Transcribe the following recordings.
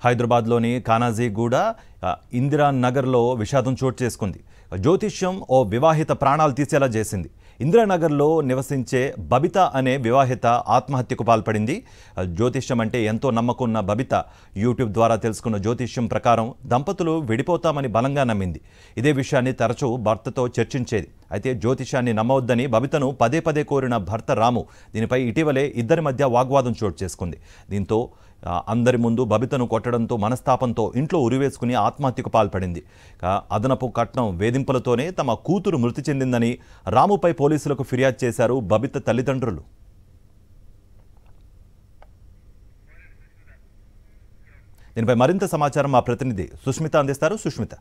హైదరాబాద్లోని కానాజీగూడ ఇందిరా నగర్లో విషాదం చోటు చేసుకుంది. జ్యోతిష్యం ఓ వివాహిత ప్రాణాలు తీసేలా చేసింది. ఇందిరానగర్లో నివసించే బబిత అనే వివాహిత ఆత్మహత్యకు పాల్పడింది. జ్యోతిష్యం అంటే ఎంతో నమ్మకం ఉన్న బబిత యూట్యూబ్ ద్వారా తెలుసుకున్న జ్యోతిష్యం ప్రకారం దంపతులు విడిపోతామని బలంగా నమ్మింది. ఇదే విషయాన్ని తరచూ భర్తతో చర్చించేది. అయితే జ్యోతిష్యాన్ని నమ్మవద్దని బబితను పదే పదే కోరిన భర్త రాము దీనిపై ఇటీవలే ఇద్దరి మధ్య వాగ్వాదం చోటు చేసుకుంది. దీంతో అందరి ముందు బబితను కొట్టడంతో మనస్తాపంతో ఇంట్లో ఉరివేసుకుని ఆత్మహత్యకు పాల్పడింది. అదనపు కట్నం వేధింపులతోనే తమ కూతురు మృతి చెందిందని రాముపై పోలీసులకు ఫిర్యాదు చేశారు బబిత తల్లిదండ్రులు. దీనిపై మరింత సమాచారం మా ప్రతినిధి సుష్మిత అందిస్తారు. సుష్మిత,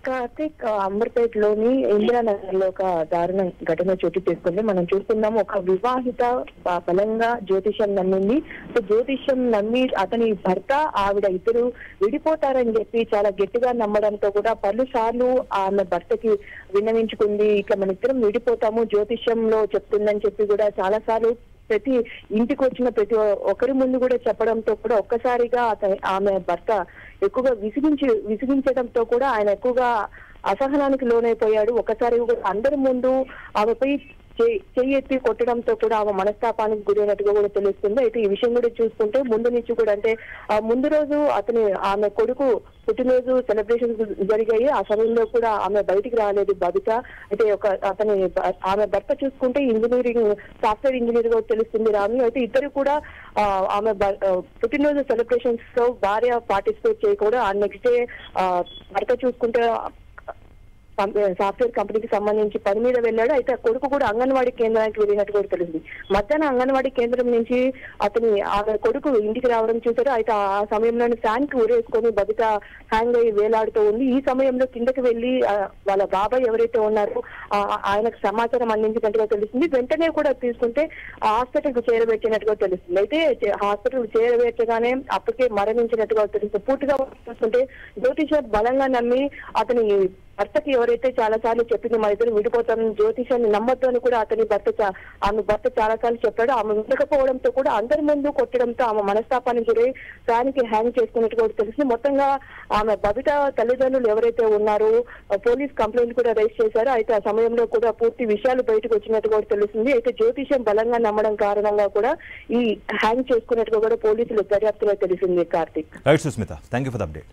కార్తిక్, అంబర్పేటలోని ఇందిరానగర్ లో ఒక దారుణ ఘటన చోటు చేసుకుంది. మనం చూస్తున్నాము, ఒక వివాహిత బలంగా జ్యోతిష్యం నమ్మింది. సో జ్యోతిష్యం నమ్మి అతని భర్త ఆవిడ ఇద్దరు విడిపోతారని చెప్పి చాలా గట్టిగా నమ్మడంతో కూడా పలు సార్లు ఆమె భర్తకి విన్నవించుకుంది. ఇట్లా మన ఇద్దరం విడిపోతాము, జ్యోతిష్యంలో చెప్తుందని చెప్పి కూడా చాలా సార్లు ప్రతి ఇంటికి వచ్చిన ప్రతి ఒక్కరి ముందు కూడా చెప్పడంతో కూడా ఒక్కసారిగా ఆమె భర్త ఎక్కువగా విసిగించడంతో కూడా ఆయన ఎక్కువగా అసహనానికి లోనైపోయాడు. ఒకసారి అందరి ముందు ఆమెపై చెయ్యి కొట్టడంతో కూడా ఆమె మనస్తాపానికి గురైనట్టుగా కూడా తెలుస్తుంది. అయితే ఈ విషయం కూడా చూసుకుంటే ముందు నుంచి కూడా అంటే ముందు రోజు ఆమె కొడుకు పుట్టినరోజు సెలబ్రేషన్స్ జరిగాయి. ఆ సమయంలో కూడా ఆమె బయటికి రాలేదు బబిత. అయితే ఆమె భర్త చూసుకుంటే సాఫ్ట్వేర్ ఇంజనీర్ గా తెలుస్తుంది రాము. అయితే ఇద్దరు కూడా ఆమె పుట్టినరోజు సెలబ్రేషన్స్ లో భార్య పార్టిసిపేట్ చేయకూడదు. ఆ నెక్స్ట్ డే భర్త చూసుకుంటే సాఫ్ట్వేర్ కంపెనీకి సంబంధించి పని మీద వెళ్ళాడు. అయితే కొడుకు కూడా అంగన్వాడీ కేంద్రానికి వెళ్ళినట్టు కూడా తెలిసింది. మధ్యాహ్నం అంగన్వాడీ కేంద్రం నుంచి ఆమె కొడుకు ఇంటికి రావడం చూశారు. అయితే ఆ సమయంలోనే ఫ్యాన్ కి ఊరేసుకొని బబిత హ్యాంగ్ అయ్యి వేలాడుతూ ఉంది. ఈ సమయంలో కిందకి వెళ్లి వాళ్ళ బాబాయ్ ఎవరైతే ఉన్నారో ఆయనకు సమాచారం అందించినట్టుగా తెలుస్తుంది. వెంటనే కూడా తీసుకుంటే హాస్పిటల్ కు చేరబెట్టినట్టుగా తెలుస్తుంది. అయితే హాస్పిటల్ చేరబెట్టగానే అప్పటికే మరణించినట్టుగా తెలుస్తుంది. పూర్తిగా చూసుకుంటే జ్యోతిషం బలంగా నమ్మి అతని భర్తకి ఎవరైతే చాలా సార్లు చెప్పింది మా ఇద్దరు విడిపోతాం, జ్యోతిషాన్ని నమ్మద్దు అని కూడా ఆమె భర్త చాలా సార్లు చెప్పాడు. ఆమె వినకపోవడంతో కూడా అందరి ముందు కొట్టడంతో ఆమె మనస్తాపానికి గురై ఫ్యాన్కి హ్యాంగ్ చేసుకున్నట్టు కూడా తెలిసింది. మొత్తంగా ఆమె బబిత తల్లిదండ్రులు ఎవరైతే ఉన్నారో పోలీస్ కంప్లైంట్ కూడా రైజ్ చేశారు. అయితే ఆ సమయంలో కూడా పూర్తి విషయాలు బయటకు వచ్చినట్టు కూడా తెలుస్తుంది. అయితే జ్యోతిషం బలంగా నమ్మడం కారణంగా కూడా ఈ హ్యాంగ్ చేసుకున్నట్టుగా కూడా పోలీసులు దర్యాప్తులో తెలిసింది. Karthik, right Susmita, thank you for the update.